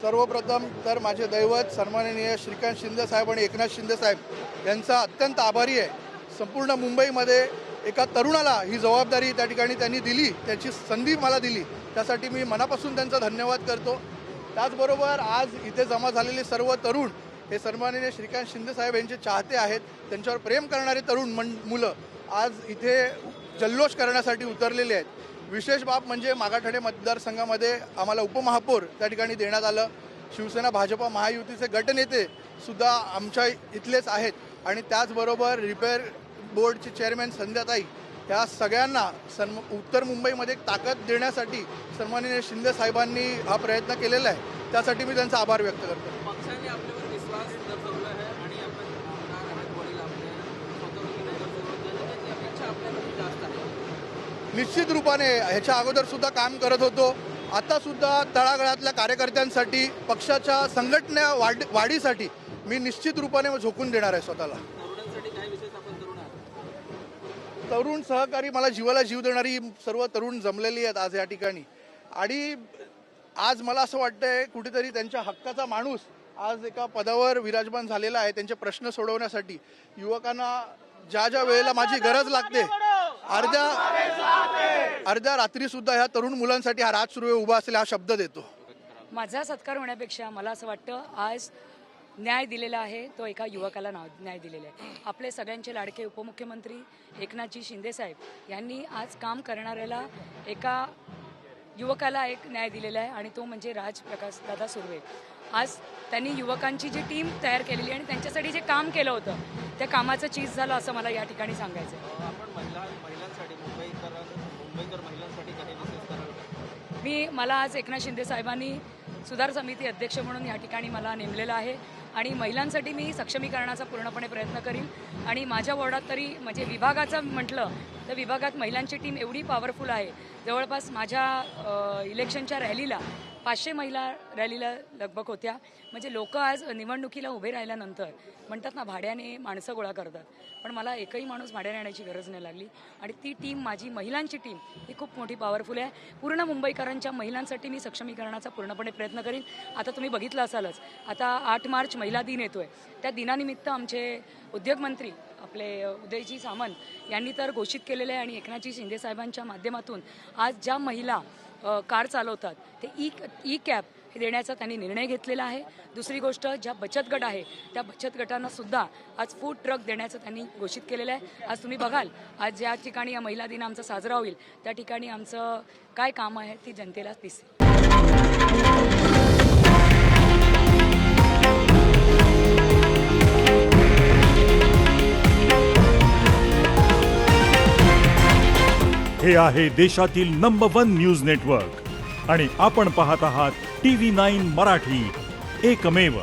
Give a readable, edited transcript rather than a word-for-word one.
सर्वप्रथम तर माझे दैवत सन्माननीय श्रीकांत शिंदे साहेब आणि एकनाथ शिंदे साहेब यांचा अत्यंत आभारी आहे। संपूर्ण मुंबईमध्ये एका तरुणाला ही जबाबदारी त्या ठिकाणी त्यांनी दिली, त्याची संधी मला दिली, त्यासाठी मी मनापासून त्यांचा धन्यवाद करतो। त्याचबरोबर आज इथे जमा झालेले सर्व तरुण हे सन्माननीय श्रीकांत शिंदे साहेब यांचे चाहते आहेत, त्यांच्यावर प्रेम करणारे तरुण मुलं आज इथे जल्लोष करण्यासाठी उतरलेले आहेत। विशेष बाब म्हणजे मागाठाणे मतदारसंघामध्ये आम्हाला उपमहापौर त्या ठिकाणी देण्यात आलं। शिवसेना भाजप महायुतीचे गटनेते सुद्धा आमच्या इथलेच आहेत आणि त्याचबरोबर रिपेअर बोर्डचे चेअरमॅन संध्याताई ह्या सगळ्यांना उत्तर मुंबईमध्ये एक ताकद देण्यासाठी सन्माननीय शिंदे साहेबांनी हा प्रयत्न केलेला आहे, त्यासाठी मी त्यांचा आभार व्यक्त करतो। पक्षाने आपल्यावर विश्वास दर्शवला आहे आणि आपण जनतेची अपेक्षा आपल्याकडे जास्त आहे। निश्चित रूपाने ह्याच्या अगोदर सुद्धा काम करत होतो, आता सुद्धा तळागाळातल्या कार्यकर्त्यांसाठी पक्षाच्या संघटना वाढीसाठी मी निश्चित रूपाने झोकून देणार आहे स्वतःला। तरुणांसाठी काय विशेष आपण तरुण आहात? तरुण सहकारी मला जीवाला जीव देणारी सर्व तरुण जमलेली आहेत आज या ठिकाणी आणि आज मला असं वाटतंय कुठेतरी त्यांच्या हक्काचा माणूस आज एका पदावर विराजमान झालेला आहे। त्यांचे प्रश्न सोडवण्यासाठी युवकांना ज्या ज्या वेळेला माझी गरज लागते अर्ध्या रात्री सुद्धा ह्या तरुण मुलांसाठी हा राज सुरू उभा असेल हा शब्द देतो। माझा सत्कार होण्यापेक्षा मला असं वाटतं आज न्याय दिलेला आहे तो एका युवकाला न्याय दिलेला आहे। आपले सगळ्यांचे लाडके उपमुख्यमंत्री एकनाथजी शिंदे साहेब यांनी आज काम करणाऱ्याला एका युवकाला एक न्याय दिलेला आहे आणि तो म्हणजे राजप्रकाश दादा सुर्वे। आज त्यांनी युवकांची जी टीम तयार केलेली आणि त्यांच्यासाठी जे काम केलं होतं त्या कामाचं चीज झालं असं मला या ठिकाणी सांगायचं आहे। आपण महिलांसाठी मुंबईकर महिलांसाठी काही विशेष कराल? मला आज एकनाथ शिंदे साहेबांनी सुधार समिती अध्यक्ष म्हणून या ठिकाणी मला नेमलेलं आहे आणि महिलांसाठी मी सक्षमीकरणाचा पूर्णपणे प्रयत्न करीन आणि माझ्या वॉर्डात तरी म्हणजे विभागाचं म्हटलं तर विभागात महिलांची टीम एवढी पॉवरफुल आहे, जवळपास माझ्या इलेक्शनच्या रॅलीला 500 महिला रॅलीला लगभग होत्या। म्हणजे लोक आज निवडणुकीला उभे राहिल्यानंतर म्हणतात ना भाड्याने माणसं गोळा करतात, पण मला एकही माणूस भाड्याने आणायची गरज नाही लागली आणि ती टीम माझी महिलांची टीम ही खूप मोठी पॉवरफुल आहे। पूर्ण मुंबईकरांच्या महिलांसाठी मी सक्षमीकरणाचा पूर्णपणे प्रयत्न करीन। आता तुम्ही बघितलं असालच आता 8 मार्च महिला दिन येतोय, त्या दिनानिमित्त आमचे उद्योगमंत्री आपले उदयजी सामंत यांनी तर घोषित केलेलं आहे आणि एकनाथजी शिंदे साहेबांच्या माध्यमातून आज ज्या महिला कार चालवतात ते ई कॅब हे देण्याचा त्यांनी निर्णय घेतलेला आहे। दुसरी गोष्ट ज्या बचत गट आहे त्या बचत गटांना सुद्धा आज फूड ट्रक देण्याचं त्यांनी घोषित केलेलं आहे। आज तुम्ही बघाल आज ज्या ठिकाणी या महिला दिन आमचा साजरा होईल त्या ठिकाणी आमचं काय काम आहे ती जनतेला दिसेल। हे आहे देशातील नंबर 1 न्यूज नेटवर्क आणि आपण पाहत आहात TV9 मराठी, एकमेव।